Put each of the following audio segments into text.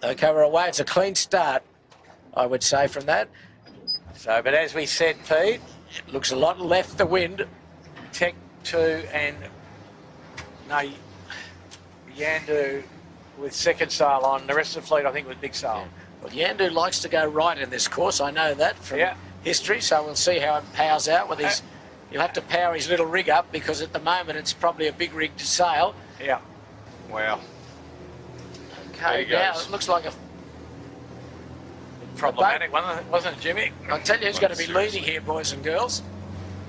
Okay, we're away. It's a clean start, I would say, from that. So, but as we said, Pete, It looks a lot left the wind. Tech 2 and Yandoo with second sail on. The rest of the fleet, I think, with big sail. Well, Yandoo likes to go right in this course. I know that from history, so we'll see how it powers out with his... He'll have to power his little rig up because at the moment it's probably a big rig to sail. Yeah. Wow. Okay, now it looks like a... Problematic one, wasn't it, Jimmy? I'll tell you who's going to be leading here, boys and girls,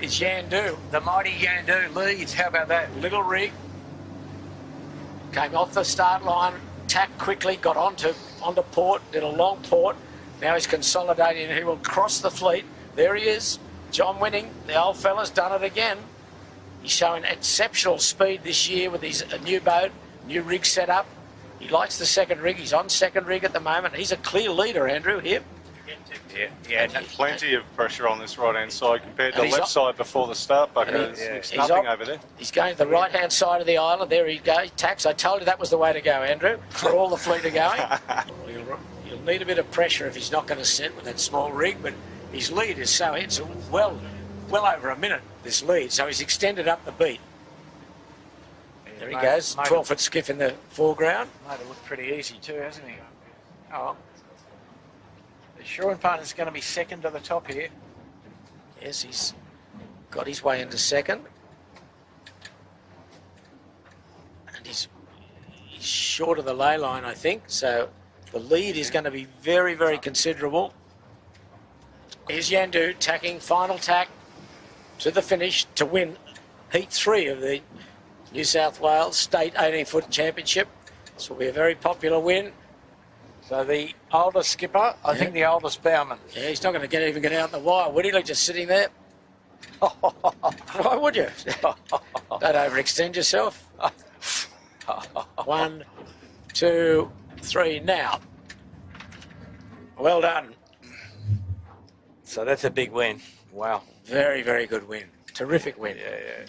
is Yandoo. The mighty Yandoo leads. How about that? Little rig. Came off the start line, tacked quickly, got onto port, did a long port. Now he's consolidating and he will cross the fleet. There he is, John Winning. The old fella's done it again. He's showing exceptional speed this year with his new boat, new rig set up. He likes the second rig. He's on second rig at the moment. He's a clear leader, Andrew, here. Yeah, and plenty of pressure on this right-hand side compared to the left side before the start, but there's nothing over there. He's going to the right-hand side of the island. There he goes. Tacks. I told you that was the way to go, Andrew, where all the fleet are going. He'll need a bit of pressure if he's not going to sit with that small rig, but his lead is so... It's well over a minute, this lead, so he's extended up the beat. There he goes, 12-foot skiff in the foreground. Made it look pretty easy too, hasn't he? Oh, the Sherwin partner's going to be second to the top here. Yes, he's got his way into second. And he's short of the ley line, I think, so the lead is going to be very, very considerable. Here's Yandoo tacking, final tack to the finish to win Heat 3 of the New South Wales State 18-foot Championship. This will be a very popular win. So the oldest skipper, I think the oldest bowman. Yeah, he's not going to even get out the wire, would he? Like just sitting there. Why would you? Don't overextend yourself. 1, 2, 3, now. Well done. So that's a big win. Wow. Very, very good win. Terrific win. Yeah.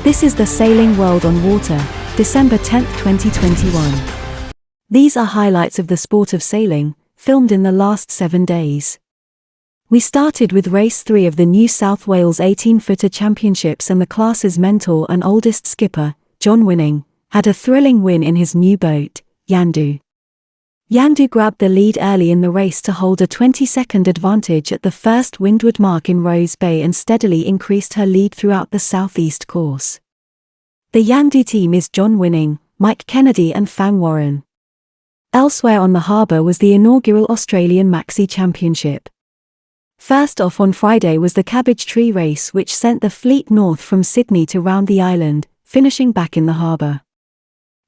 This is the Sailing World on Water, December 10, 2021. These are highlights of the sport of sailing, filmed in the last 7 days. We started with Race 3 of the New South Wales 18-footer Championships, and the class's mentor and oldest skipper, John Winning, had a thrilling win in his new boat, Yandoo. Yandoo grabbed the lead early in the race to hold a 20-second advantage at the first windward mark in Rose Bay and steadily increased her lead throughout the southeast course. The Yandoo team is John Winning, Mike Kennedy and Fang Warren. Elsewhere on the harbour was the inaugural Australian Maxi Championship. First off on Friday was the Cabbage Tree Race, which sent the fleet north from Sydney to round the island, finishing back in the harbour.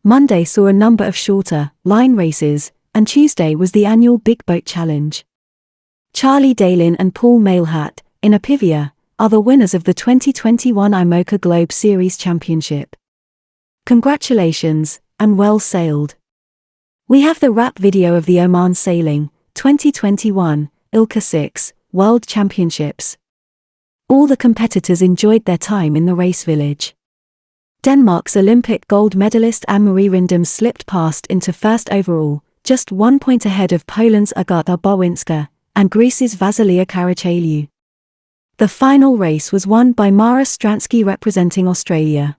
Monday saw a number of shorter, line races, and Tuesday was the annual Big Boat Challenge. Charlie Dalin and Paul Mailhat, in Apivia, are the winners of the 2021 IMOCA Globe Series Championship. Congratulations, and well sailed. We have the wrap video of the Oman Sailing 2021 ILCA 6 World Championships. All the competitors enjoyed their time in the race village. Denmark's Olympic gold medalist Anne-Marie Rindam slipped past into first overall, just 1 point ahead of Poland's Agata Bałwinska and Greece's Vasilia Karacailiou. The final race was won by Mara Stransky representing Australia.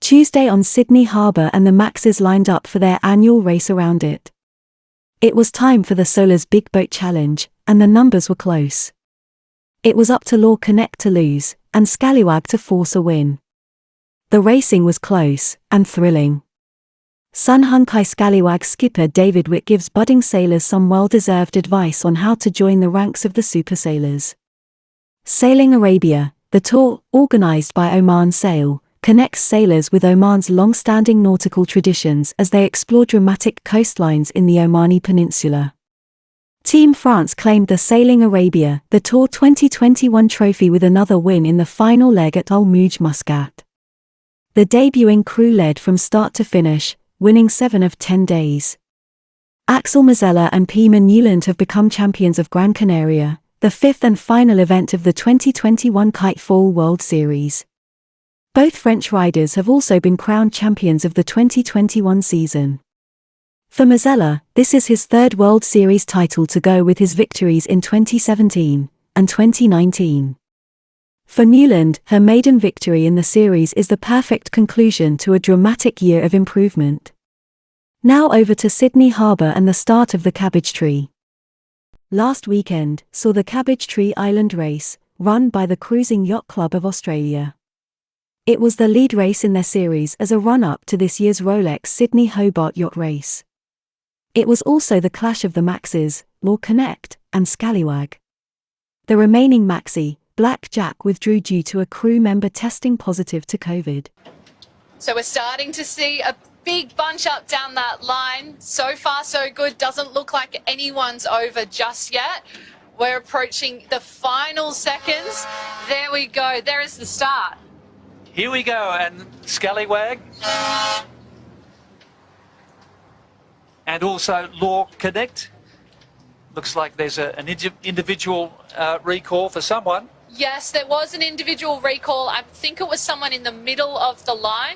Tuesday on Sydney Harbour, and the Maxes lined up for their annual race around it. It was time for the Solar's Big Boat Challenge, and the numbers were close. It was up to Law Connect to lose, and Scallywag to force a win. The racing was close and thrilling. Sun Hung Kai Scallywag skipper David Witt gives budding sailors some well-deserved advice on how to join the ranks of the super sailors. Sailing Arabia, the tour, organised by Oman Sail, connects sailors with Oman's long-standing nautical traditions as they explore dramatic coastlines in the Omani Peninsula. Team France claimed the Sailing Arabia, the Tour 2021 trophy with another win in the final leg at Al Mouj Muscat. The debuting crew led from start to finish, winning 7 of 10 days. Axel Mazzella and Pima Newland have become champions of Gran Canaria, the fifth and final event of the 2021 Kitefall World Series. Both French riders have also been crowned champions of the 2021 season. For Mazzella, this is his third World Series title to go with his victories in 2017 and 2019. For Newland, her maiden victory in the series is the perfect conclusion to a dramatic year of improvement. Now over to Sydney Harbour and the start of the Cabbage Tree. Last weekend saw the Cabbage Tree Island Race, run by the Cruising Yacht Club of Australia. It was the lead race in their series as a run-up to this year's Rolex Sydney Hobart Yacht Race. It was also the clash of the Maxis, Law Connect, and Scallywag. The remaining Maxi, Black Jack, withdrew due to a crew member testing positive to COVID. So we're starting to see a big bunch up down that line. So far so good, doesn't look like anyone's over just yet. We're approaching the final seconds. There we go, there is the start. Here we go, and Scallywag. And also Law Connect. Looks like there's an individual recall for someone. Yes, there was an individual recall. I think it was someone in the middle of the line.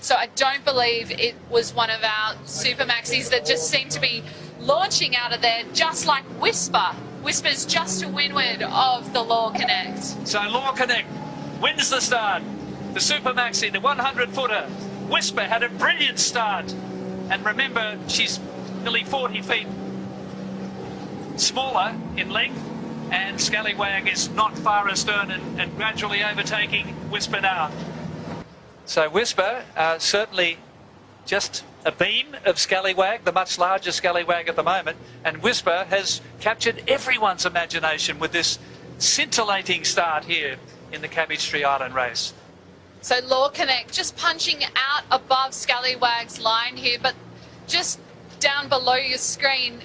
So I don't believe it was one of our Supermaxis that just seemed to be launching out of there, just like Whisper. Whisper's just to windward of the Law Connect. So Law Connect wins the start. The Supermaxi, the 100-footer. Whisper had a brilliant start. And remember, she's nearly 40 feet smaller in length, and Scallywag is not far astern and gradually overtaking Whisper now. So Whisper, certainly just a beam of Scallywag, the much larger Scallywag at the moment, and Whisper has captured everyone's imagination with this scintillating start here in the Cabbage Tree Island Race. So Law Connect just punching out above Scallywag's line here, but just down below your screen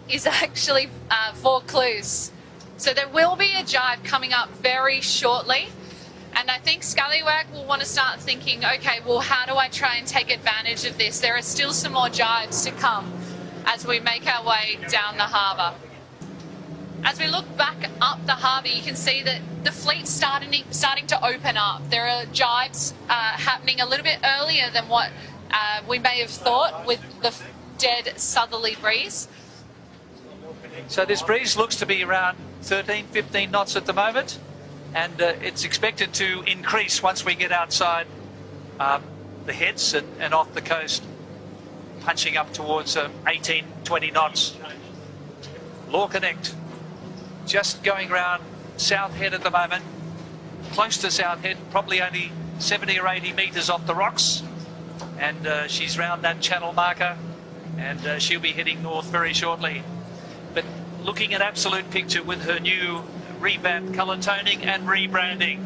is actually Vaucluse. So there will be a jibe coming up very shortly. And I think Scallywag will want to start thinking, okay, well, how do I try and take advantage of this? There are still some more jibes to come as we make our way down the harbour. As we look back up the harbour, you can see that the fleet's starting to open up. There are jibes happening a little bit earlier than what we may have thought with the dead southerly breeze. So this breeze looks to be around 13, 15 knots at the moment, and it's expected to increase once we get outside the heads and off the coast, punching up towards 18, 20 knots. Law Connect just going around South Head at the moment, close to South Head, probably only 70 or 80 metres off the rocks, and she's round that channel marker, and she'll be heading north very shortly. But looking at absolute picture with her new revamped colour toning and rebranding.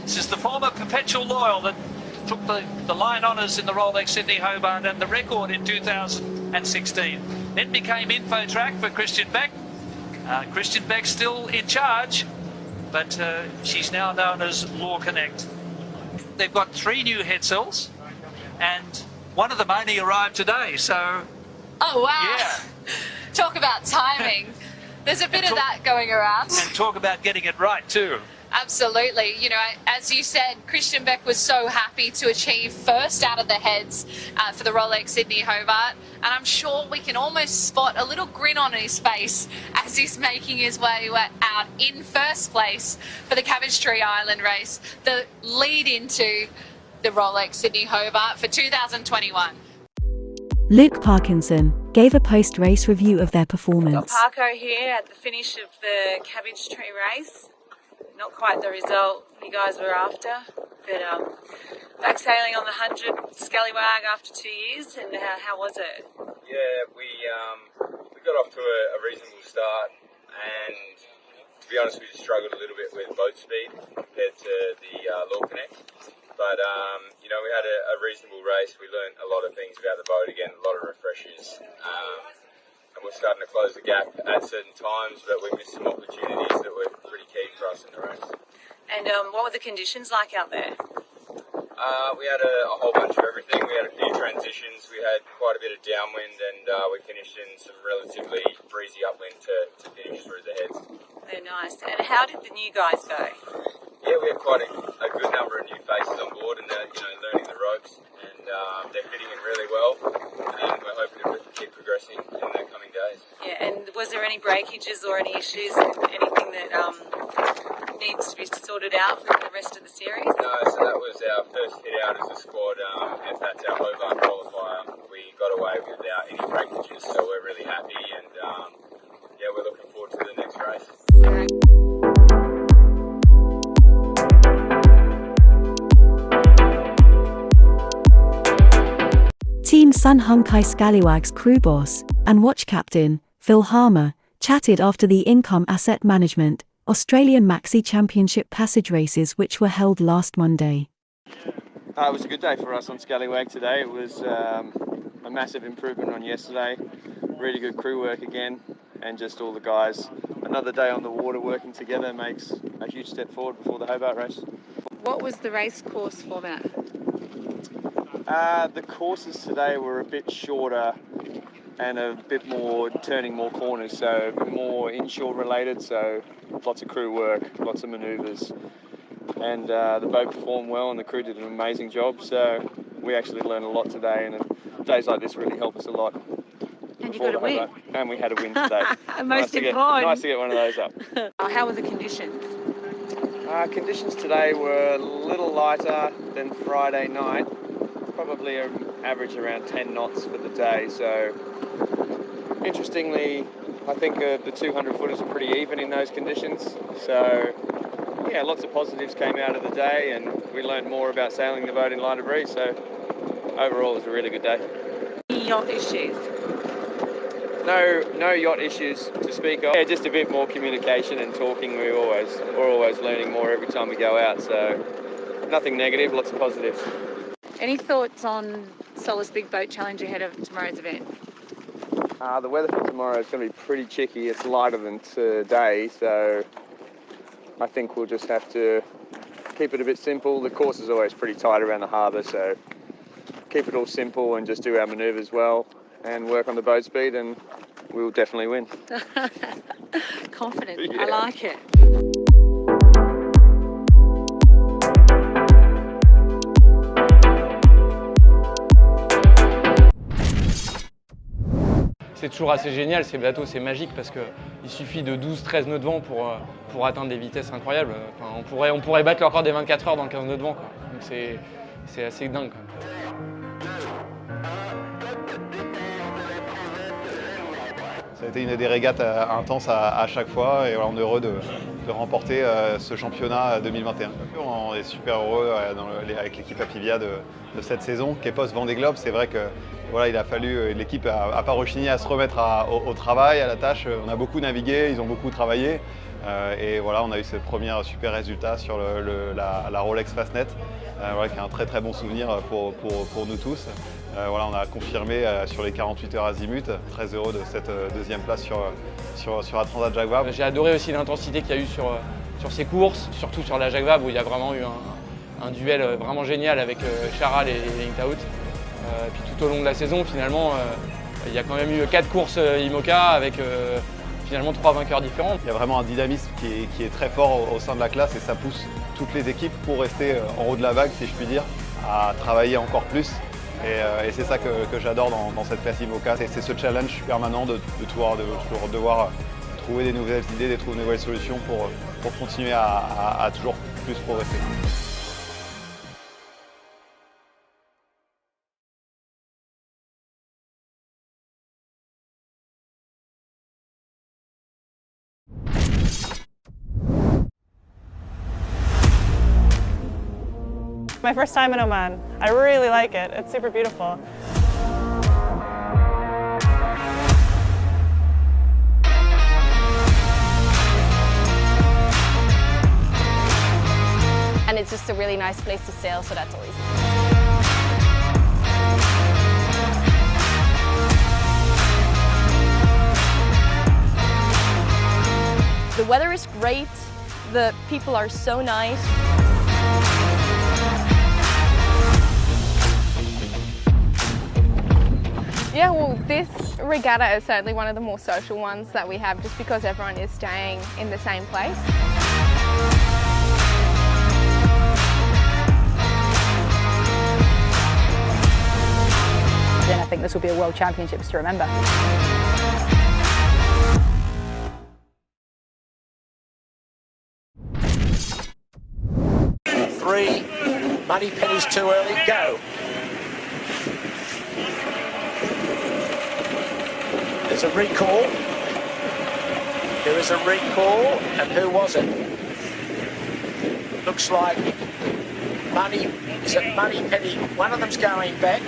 This is the former Perpetual Loyal that took the line honours in the Rolex Sydney Hobart and the record in 2016. Then became Infotrack for Christian Beck. Christian Beck's still in charge, but she's now known as Law Connect. They've got 3 new head cells, and one of them only arrived today, so... Oh, wow. Yeah. Talk about timing. There's a bit of that going around. And talk about getting it right, too. Absolutely. You know, as you said, Christian Beck was so happy to achieve first out of the heads for the Rolex Sydney Hobart. And I'm sure we can almost spot a little grin on his face as he's making his way out in first place for the Cabbage Tree Island Race, the lead into the Rolex Sydney Hobart for 2021. Luke Parkinson gave a post-race review of their performance. Got Parko here at the finish of the Cabbage Tree Race. Not quite the result you guys were after, but back sailing on the 100 Scallywag after 2 years, and how was it? Yeah, we got off to a reasonable start, and to be honest, we just struggled a little bit with boat speed compared to the Law Connect. But you know, we had a reasonable race. We learned a lot of things about the boat again, a lot of refreshers. And we're starting to close the gap at certain times, but we missed some opportunities that were pretty key for us in the race. And what were the conditions like out there? We had a whole bunch of everything. We had a few transitions. We had quite a bit of downwind, and we finished in some relatively breezy upwind to finish through the heads. They're nice. And how did the new guys go? Yeah, we had quite a good number of new faces on board, and they're learning the ropes, and they're fitting in really well. And we're hoping to keep progressing in the coming days. Yeah, and was there any breakages or any issues, anything that needs to be sorted out for the rest of the series? No, so that was our first hit out as a squad, and that's our Hobart qualifier. We got away without any breakages, so we're really happy, and yeah, we're looking forward to the next race. All right. Team Sun Hunkai Scallywag's crew boss and watch captain, Phil Harmer, chatted after the Income Asset Management Australian Maxi Championship passage races which were held last Monday. It was a good day for us on Scallywag today. It was a massive improvement on yesterday. Really good crew work again, and just all the guys. Another day on the water working together makes a huge step forward before the Hobart race. What was the race course format? The courses today were a bit shorter and a bit more turning more corners, so more inshore related, so lots of crew work, lots of manoeuvres, and the boat performed well and the crew did an amazing job, so we actually learned a lot today, and days like this really help us a lot. And you got a win. And we had a win today. Most important. Nice to get one of those up. How were the conditions? Conditions today were a little lighter than Friday night, probably an average around 10 knots for the day, so interestingly I think the 200 footers are pretty even in those conditions, so yeah, lots of positives came out of the day and we learned more about sailing the boat in lighter breeze, so overall it was a really good day. Any yacht issues? No yacht issues to speak of. Yeah, just a bit more communication and talking. We're always learning more every time we go out, so nothing negative, lots of positives. Any thoughts on Solar's Big Boat Challenge ahead of tomorrow's event? The weather for tomorrow is going to be pretty chicky. It's lighter than today, so I think we'll just have to keep it a bit simple. The course is always pretty tight around the harbour, so keep it all simple and just do our manoeuvres well and work on the boat speed, and we'll definitely win. Confident. Yeah. I like it. C'est toujours assez génial, ces bateaux, c'est magique parce qu'il suffit de 12-13 nœuds de vent pour atteindre des vitesses incroyables. Enfin, on pourrait battre le record des 24 heures dans 15 nœuds de vent, quoi. Donc c'est assez dingue, quoi. Ça a été une des régates intenses à chaque fois et voilà, on est heureux de remporter ce championnat 2021. On est super heureux avec l'équipe Apivia de cette saison. Kepos Vendée Globe, c'est vrai que voilà, il a fallu, l'équipe n'a pas rechigné à se remettre au travail, à la tâche. On a beaucoup navigué, ils ont beaucoup travaillé. Et voilà, on a eu ce premier super résultat sur la Rolex Fastnet, voilà, qui est un très très bon souvenir pour nous tous. Voilà, on a confirmé sur les 48 heures azimut, très heureux de cette deuxième place sur la Transat Jacques Vabre. J'ai adoré aussi l'intensité qu'il y a eu sur ces courses, surtout sur la Jacques Vabre où il y a vraiment eu un duel vraiment génial avec Charal et Linked Out. Puis tout au long de la saison, finalement, il y a quand même eu 4 courses IMOCA avec finalement 3 vainqueurs différents. Il y a vraiment un dynamisme qui est très fort au sein de la classe et ça pousse toutes les équipes pour rester en haut de la vague, si je puis dire, à travailler encore plus. Et c'est ça que j'adore dans cette classe IMOCA, c'est ce challenge permanent de toujours devoir trouver des nouvelles idées, de trouver de nouvelles solutions pour continuer à toujours plus progresser. My first time in Oman. I really like it. It's super beautiful. And it's just a really nice place to sail, so that's always nice. The weather is great. The people are so nice. Yeah, Yeah, well, this regatta is certainly one of the more social ones that we have, just because everyone is staying in the same place. Then I think this will be a World Championships to remember. 3, Money Penny's too early, go. There's a recall. There is a recall, and who was it? Looks like is it Money Penny? One of them's going back.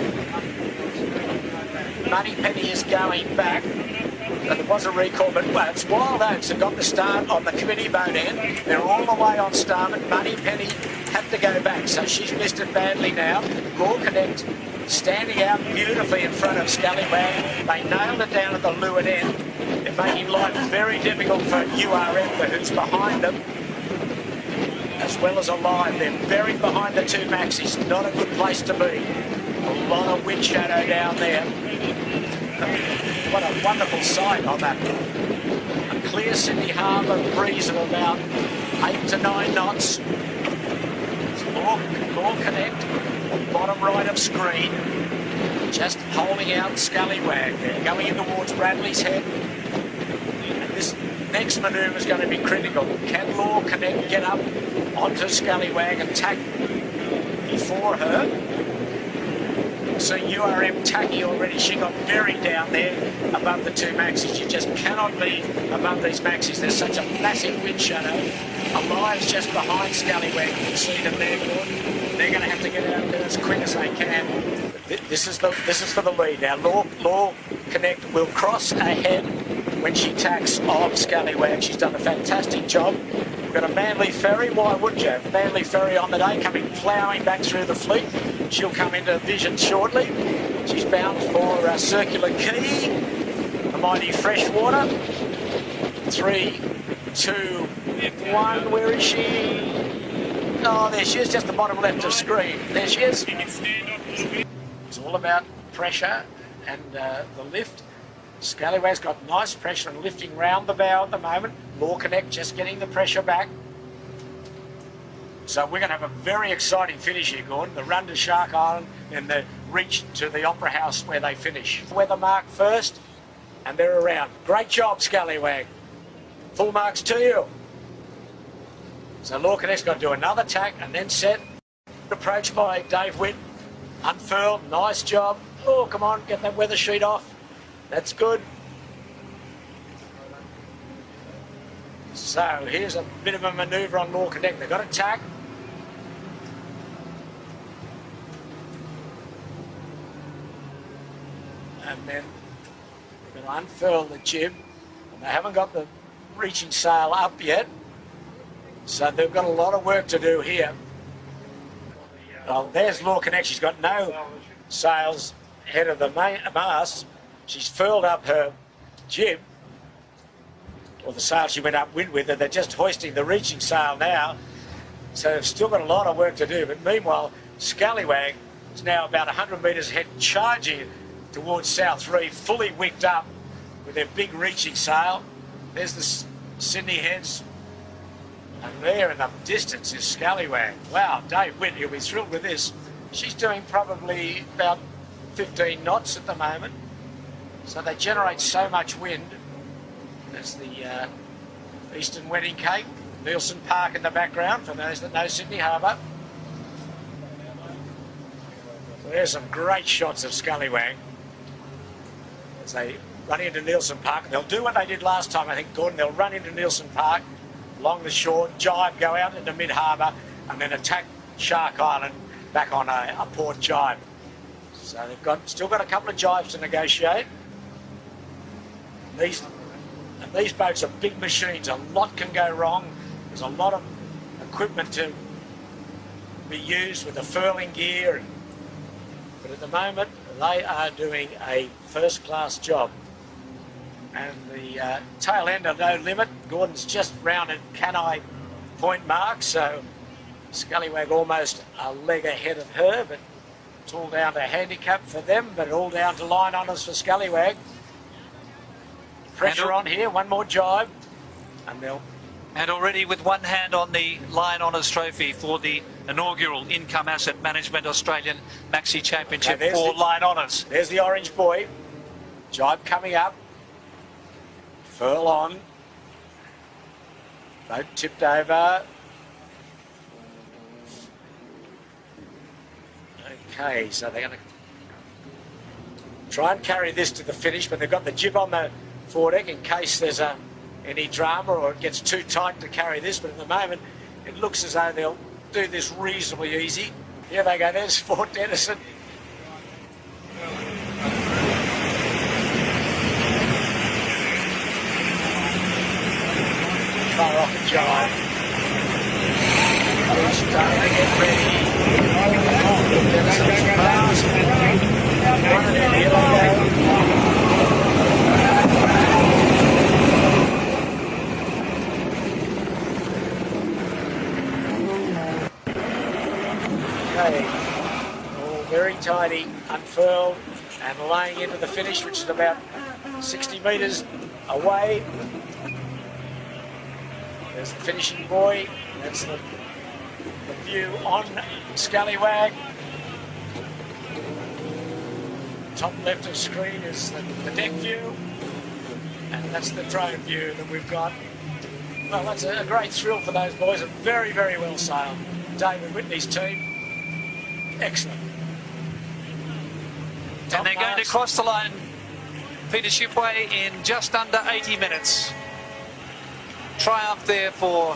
Money Penny is going back. There was a recall, but well, it's Wild Oats that got the start on the committee boat end. They're all the way on starboard. Money Penny had to go back, so she's missed it badly now. Raw Connect standing out beautifully in front of Scallywag. They nailed it down at the leeward end. They're making life very difficult for URM, who's behind them, as well as alive. They're buried behind the two Maxis. Not a good place to be. A lot of wind shadow down there. What a wonderful sight on that. A clear Sydney Harbour, breeze of about 8 to 9 knots. Law Connect, bottom right of screen, just holding out Scallywag. They're going in towards Bradley's head. And this next manoeuvre is going to be critical. Can Law Connect get up onto Scallywag and tack before her? So URM tacky already. She got buried down there above the two Maxis. You just cannot be above these Maxis. There's such a massive wind shadow. Alive's just behind Scallywag. You can see them there. They're going to have to get out there as quick as they can. This is for the lead now. Law Connect will cross ahead when she tacks off Scallywag. She's done a fantastic job. We've got a Manly Ferry. Why wouldn't you? Manly Ferry on the day, coming ploughing back through the fleet. She'll come into vision shortly. She's bound for Circular Quay, the mighty freshwater. 3, 2, 1. Where is she? Oh, there she is, just the bottom left of screen. There she is. It's all about pressure and the lift. Scallywag's got nice pressure and lifting round the bow at the moment. Law Connect just getting the pressure back. So we're going to have a very exciting finish here, Gordon. The run to Shark Island and the reach to the Opera House where they finish. Weather mark first, and they're around. Great job, Scallywag. Full marks to you. So Law Connect's got to do another tack and then set. Approached by Dave Witt. Unfurled, nice job. Oh, come on, get that weather sheet off. That's good. So here's a bit of a manoeuvre on Law Connect. They've got a tack. And then they're going to unfurl the jib. And they haven't got the reaching sail up yet. So they've got a lot of work to do here. Well, there's Law Connect. She's got no sails ahead of the mast. She's furled up her jib, or the sail she went upwind with, and they're just hoisting the reaching sail now. So they've still got a lot of work to do. But meanwhile, Scallywag is now about 100 metres ahead, charging towards South Reef, fully wicked up with their big reaching sail. There's the Sydney heads. And there in the distance is Scallywag. Wow, Dave Witt, he'll be thrilled with this. She's doing probably about 15 knots at the moment. So they generate so much wind. There's the Eastern Wedding Cake, Nielsen Park in the background for those that know Sydney Harbour. So there's some great shots of Scallywag as they run into Nielsen Park. And they'll do what they did last time, I think, Gordon. They'll run into Nielsen Park along the shore, jibe, go out into mid-harbour, and then attack Shark Island back on a port jibe. So they've still got a couple of jibes to negotiate. These boats are big machines. A lot can go wrong. There's a lot of equipment to be used with the furling gear. But at the moment, they are doing a first-class job. And the tail end of No Limit, Gordon's just rounded Canai point mark, so Scallywag almost a leg ahead of her, but It's all down to handicap for them, but all down to line honours for Scallywag. Pressure on here, one more jibe, and they'll... And already with one hand on the Lion Honours Trophy for the inaugural Income Asset Management Australian Maxi Championship for Lion Honours. There's the orange boy. Jibe coming up. Furl on. Boat tipped over. Okay, so they're going to try and carry this to the finish, but they've got the jib on the foredeck in case there's any drama or it gets too tight to carry this, but at the moment it looks as though they'll do this reasonably easy. Here they go, there's Fort Denison. Far off the jibe. Starting to get ready. Fort Denison's fast. Here they go. All very tidy, unfurled and laying into the finish, which is about 60 metres away. There's the finishing buoy. That's the view on Scallywag. Top left of screen is the deck view, and that's the drone view that we've got. Well, that's a great thrill for those boys, and very, very well sailed. David Whitney's team. Excellent. And they're going to cross the line, Peter Shipway, in just under 80 minutes. Triumph there for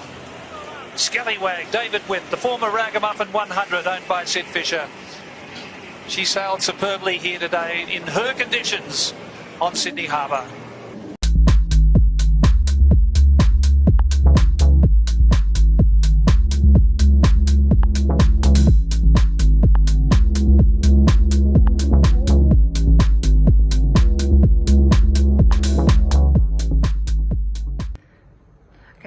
Scallywag, David Witt, the former Ragamuffin 100 owned by Sid Fisher. She sailed superbly here today in her conditions on Sydney Harbour.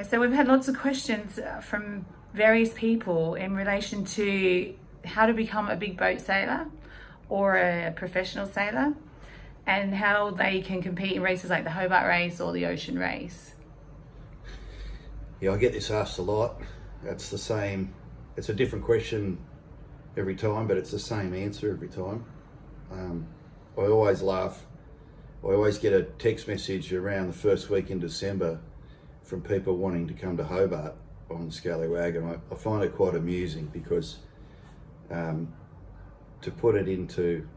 So we've had lots of questions from various people in relation to how to become a big boat sailor or a professional sailor, and how they can compete in races like the Hobart Race or the Ocean Race. Yeah, I get this asked a lot. It's the same, it's a different question every time, but it's the same answer every time. I always laugh. I always get a text message around the first week in December from people wanting to come to Hobart on Scallywag, and I find it quite amusing because to put it into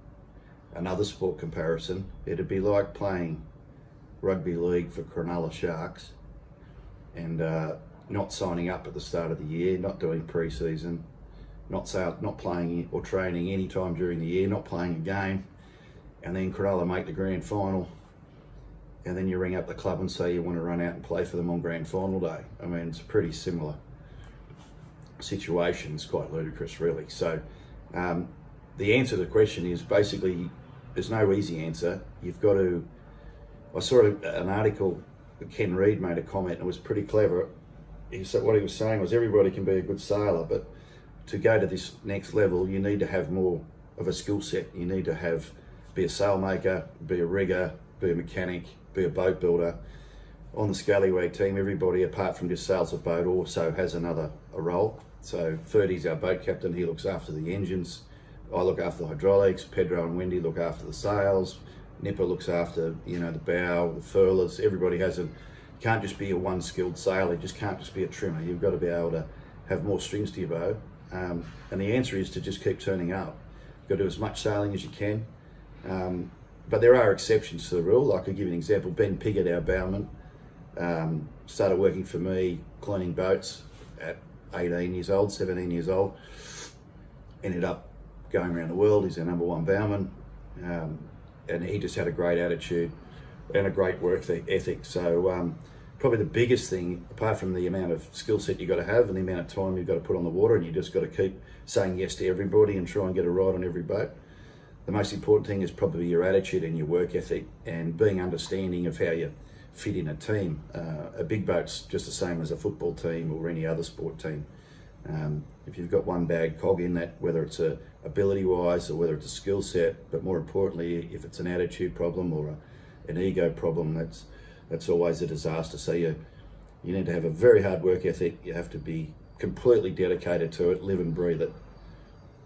another sport comparison, it'd be like playing rugby league for Cronulla Sharks and not signing up at the start of the year, not doing pre-season, not playing or training any time during the year, not playing a game, and then Cronulla make the grand final, and then you ring up the club and say you want to run out and play for them on grand final day. I mean, it's a pretty similar situation. It's quite ludicrous, really. So the answer to the question is basically there's no easy answer. You've got to... I saw an article, Ken Reid made a comment, and it was pretty clever. He said what he was saying was everybody can be a good sailor, but to go to this next level, you need to have more of a skill set. You need to be a sailmaker, be a rigger, be a mechanic, be a boat builder. On the Scallywag team, everybody apart from just sails a boat also has a role. So Ferdy's our boat captain, he looks after the engines. I look after the hydraulics, Pedro and Wendy look after the sails, Nipper looks after, the bow, the furlers. Everybody can't just be a one skilled sailor, you just can't just be a trimmer. You've got to be able to have more strings to your bow. And the answer is to just keep turning up. You've got to do as much sailing as you can. But there are exceptions to the rule. I could give you an example. Ben Piggott, our bowman, started working for me cleaning boats at 18 years old, 17 years old. Ended up going around the world. He's our #1 bowman. And he just had a great attitude and a great work ethic. So probably the biggest thing, apart from the amount of skill set you've got to have and the amount of time you've got to put on the water, and you just got to keep saying yes to everybody and try and get a ride on every boat. The most important thing is probably your attitude and your work ethic and being understanding of how you fit in a team. A big boat's just the same as a football team or any other sport team. If you've got one bad cog in that, whether it's ability-wise or whether it's a skill set, but more importantly, if it's an attitude problem or an ego problem, that's always a disaster. So you need to have a very hard work ethic. You have to be completely dedicated to it, live and breathe it,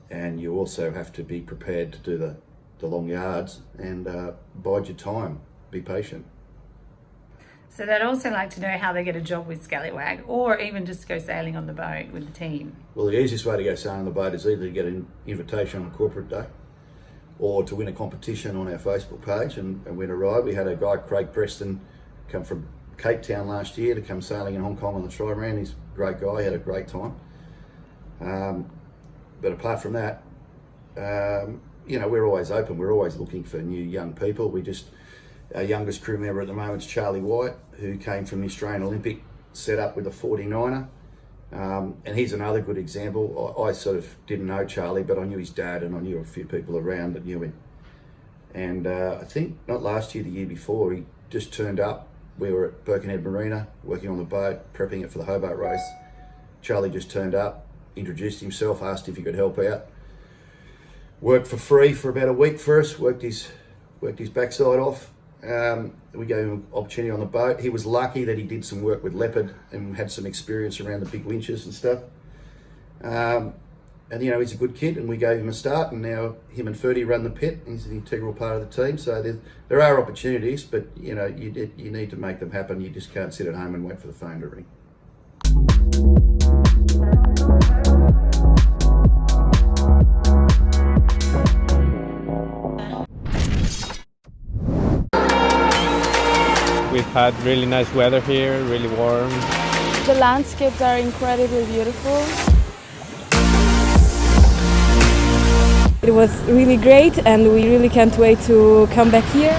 and you also have to be prepared to do the long yards and bide your time. Be patient. So they'd also like to know how they get a job with Scallywag, or even just go sailing on the boat with the team. Well, the easiest way to go sailing on the boat is either to get an invitation on a corporate day or to win a competition on our Facebook page and win a ride. We had a guy, Craig Preston, come from Cape Town last year to come sailing in Hong Kong on the trimaran. He's a great guy, he had a great time. But apart from that, you know, we're always open. We're always looking for new young people. Our youngest crew member at the moment is Charlie White, who came from the Australian Olympic set up with a 49er. And he's another good example. I sort of didn't know Charlie, but I knew his dad and I knew a few people around that knew him. And I think not last year, the year before, he just turned up. We were at Birkenhead Marina, working on the boat, prepping it for the Hobart race. Charlie just turned up, introduced himself, asked if he could help out. Worked for free for about a week for us, worked his backside off. We gave him an opportunity on the boat. He was lucky that he did some work with Leopard and had some experience around the big winches and stuff. And you know, he's a good kid, and we gave him a start, and now him and Ferdy run the pit. He's an integral part of the team. So there are opportunities, but you know, you need to make them happen. You just can't sit at home and wait for the phone to ring. We've had really nice weather here, really warm. The landscapes are incredibly beautiful. It was really great, and we really can't wait to come back here.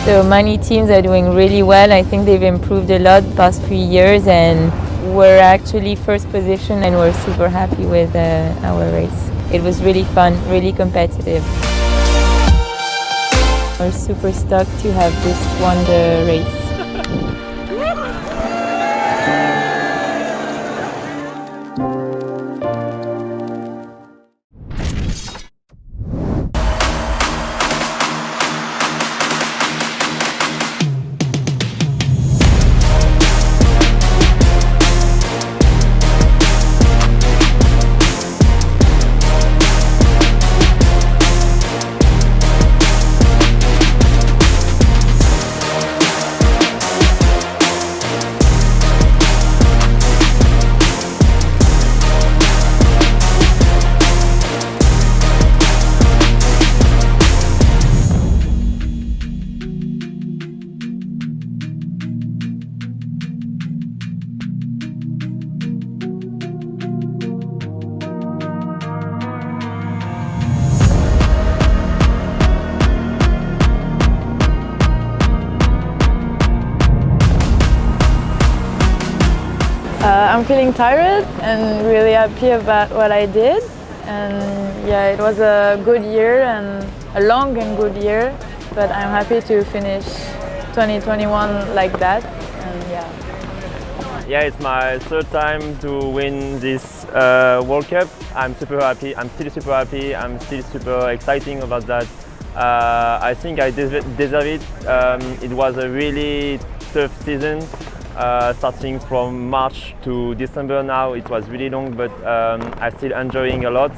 So many teams are doing really well. I think they've improved a lot the past few years, and we're actually first position, and we're super happy with our race. It was really fun, really competitive. We're super stoked to have just won the race. I'm feeling tired and really happy about what I did, and yeah, it was a good year and a long and good year, but I'm happy to finish 2021 like that, and yeah, it's my third time to win this World Cup. I'm super happy. I'm still super happy. I'm still super excited about that. I think I deserve it. It was a really tough season. Starting from March to December now, it was really long, but I'm still enjoying a lot.